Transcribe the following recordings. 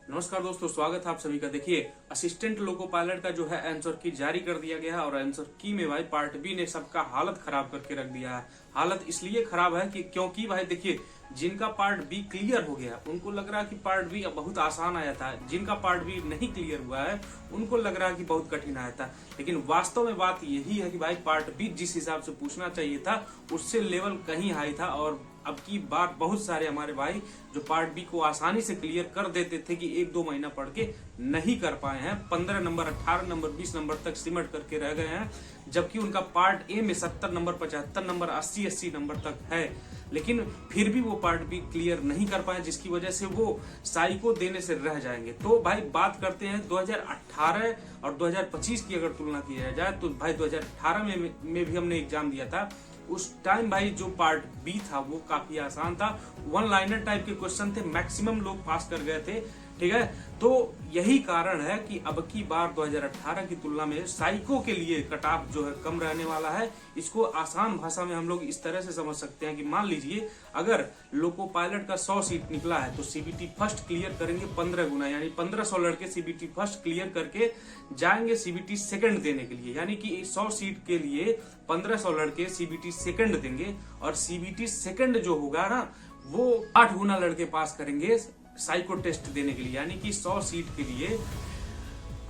नमस्कार दोस्तों, स्वागत है आप सभी का। देखिए, असिस्टेंट लोको पायलट का जो है आंसर की जारी कर दिया गया है और आंसर की में भाई पार्ट बी ने सबका हालत खराब करके रख दिया है। हालत इसलिए खराब है कि क्योंकि भाई देखिए, जिनका पार्ट बी क्लियर हो गया उनको लग रहा है कि पार्ट बी बहुत आसान आया था, जिनका पार्ट बी नहीं क्लियर हुआ है उनको लग रहा है कि बहुत कठिन आया था। लेकिन वास्तव में बात यही है कि भाई पार्ट बी जिस हिसाब से पूछना चाहिए था उससे लेवल कहीं हाई था। और अब की बार बहुत सारे हमारे भाई जो पार्ट बी को आसानी से क्लियर कर देते थे कि 1-2 महीना पढ़ के नहीं कर पाए हैं, 15 नंबर 18 नंबर 20 नंबर तक सिमट करके रह गए हैं, जबकि उनका पार्ट ए में 70 नंबर 75 नंबर 80 नंबर तक है, लेकिन फिर भी वो पार्ट बी क्लियर नहीं कर पाए, जिसकी वजह से वो साइको देने से रह जाएंगे। तो भाई बात करते हैं 2018 और 2025 की अगर तुलना की जाए तो भाई 2018 में भी हमने एग्जाम दिया था। उस टाइम भाई जो पार्ट बी था वो काफी आसान था, वन लाइनर टाइप के क्वेश्चन थे, मैक्सिमम लोग पास कर गए थे। ठीक है, तो यही कारण है कि अब की बार 2018 की तुलना में साइको के लिए कट ऑफ जो है कम रहने वाला है। इसको आसान भाषा में हम लोग इस तरह से समझ सकते हैं कि मान लीजिए अगर लोको पायलट का 100 सीट निकला है तो सीबीटी फर्स्ट क्लियर करेंगे 15 गुना, यानी 1500 लड़के सीबीटी फर्स्ट क्लियर करके जाएंगे सीबीटी सेकंड देने के लिए, यानी कि 100 सीट के लिए 1500 लड़के सीबीटी सेकंड देंगे। और सीबीटी सेकंड जो होगा ना वो 8 गुना लड़के पास करेंगे साइको टेस्ट देने के लिए, यानी कि 100 सीट के लिए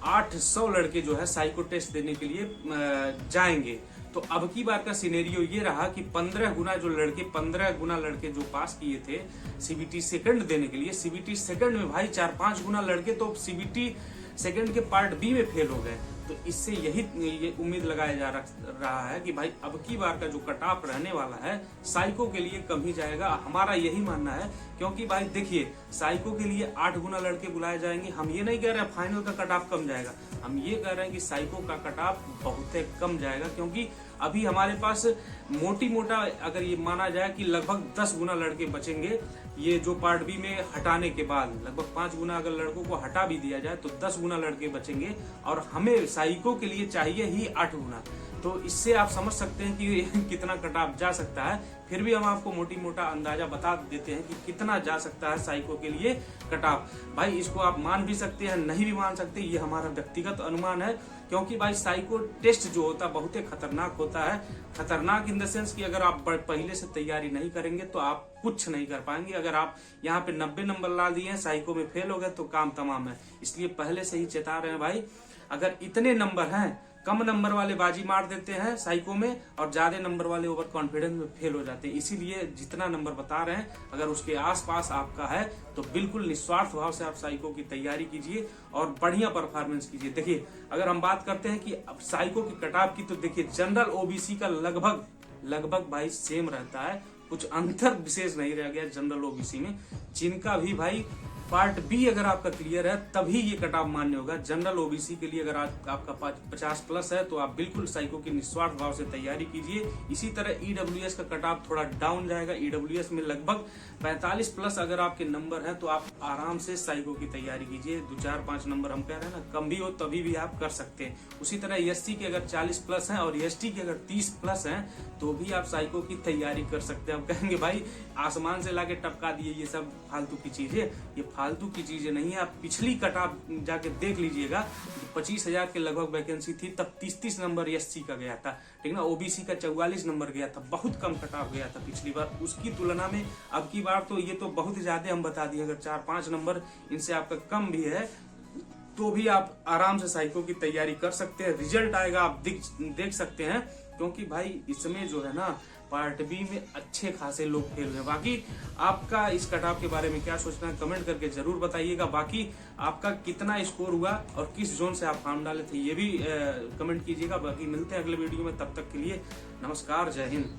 800 लड़के जो है साइको टेस्ट देने के लिए जाएंगे। तो अब की बार का सिनेरियो ये रहा कि 15 गुना लड़के जो पास किए थे सीबीटी सेकंड देने के लिए, सीबीटी सेकंड में भाई 4-5 गुना लड़के तो सीबीटी सेकंड के पार्ट बी में फेल हो गए। तो इससे ये उम्मीद लगाया जा रहा है कि भाई अब की बार का जो कट ऑफ रहने वाला है साइको के लिए कम ही जाएगा, हमारा यही मानना है। क्योंकि भाई देखिए, साइको के लिए 8 गुना लड़के बुलाए जाएंगे। हम ये नहीं कह रहे हैं फाइनल का कट ऑफ कम जाएगा, हम ये कह रहे हैं कि साइको का कट ऑफ बहुत कम जाएगा, क्योंकि अभी हमारे पास मोटा अगर ये माना जाए कि लगभग 10 गुना लड़के बचेंगे। ये जो पार्ट बी में हटाने के बाद लगभग 5 गुना अगर लड़कों को हटा भी दिया जाए तो 10 गुना लड़के बचेंगे, और हमें साइको के लिए चाहिए ही 8 गुना। तो इससे आप समझ सकते हैं कि कितना कट ऑफ जा सकता है। फिर भी हम आपको मोटा अंदाजा बता देते हैं कि कितना जा सकता है साइको के लिए कट ऑफ। भाई इसको आप मान भी सकते हैं, नहीं भी मान सकते, ये हमारा व्यक्तिगत अनुमान है। क्योंकि भाई साइको टेस्ट जो होता है बहुत ही खतरनाक होता है। खतरनाक इन द सेंस कि अगर आप पहले से तैयारी नहीं करेंगे तो आप कुछ नहीं कर पाएंगे। अगर आप यहाँ पे 90 नंबर ला दिए हैं, साइको में फेल हो गए तो काम तमाम है। इसलिए पहले से ही चेता रहे हैं भाई, अगर इतने नंबर हैं, कम नंबर वाले बाजी मार देते हैं साइको में और ज्यादा नंबर वाले ओवर कॉन्फिडेंस में फेल हो जाते हैं। इसीलिए जितना नंबर बता रहे हैं अगर उसके आसपास आपका है तो बिल्कुल निस्वार्थ भाव से आप साइको की तैयारी कीजिए और बढ़िया परफॉर्मेंस कीजिए। देखिए, अगर हम बात करते हैं कि अब साइको की कट ऑफ की, तो देखिए जनरल ओबीसी का लगभग भाई सेम रहता है, कुछ अंतर विशेष नहीं रह गया जनरल ओबीसी में। जिनका भी भाई पार्ट बी अगर आपका क्लियर है तभी ये कट ऑफ मान्य होगा। जनरल ओबीसी के लिए अगर आपका 50 प्लस है तो आप बिल्कुल साइको की निस्वार्थ भाव से तैयारी कीजिए। इसी तरह ईडब्ल्यूएस का कट ऑफ थोड़ा डाउन जाएगा। ईडब्ल्यूएस में लगभग 45 प्लस अगर आपके नंबर है तो आप आराम से साइको की तैयारी कीजिए। 2-4-5 नंबर हम कह रहे हैं ना, कम भी हो तभी भी आप कर सकते हैं। उसी तरह एससी के अगर 40 प्लस है और एसटी के अगर 30 प्लस है तो भी आप साइको की तैयारी कर सकते हैं। आप कहेंगे भाई आसमान से लाके टपका दिए, ये सब फालतू की चीज है। ये फालतू की चीजें नहीं है। आप पिछली कट ऑफ जाके देख लीजिएगा, 25,000 के लगभग वैकेंसी थी, तब 30 नंबर एससी का गया था, ठीक ना। ओबीसी का 44 नंबर गया था, बहुत कम कट ऑफ गया था पिछली बार। उसकी तुलना में अब की बार तो ये तो बहुत ज्यादा हम बता दिए। अगर 4-5 नंबर इनसे आपका कम भी है तो भी आप आराम से साइको की तैयारी कर सकते हैं। रिजल्ट आएगा, आप देख सकते हैं। क्योंकि भाई इसमें जो है ना पार्ट बी में अच्छे खासे लोग फेल हुए। बाकी आपका इस कट ऑफ के बारे में क्या सोचना है कमेंट करके जरूर बताइएगा। बाकी आपका कितना स्कोर हुआ और किस जोन से आप फॉर्म डाले थे ये भी कमेंट कीजिएगा। बाकी मिलते हैं अगले वीडियो में, तब तक के लिए नमस्कार, जय हिंद।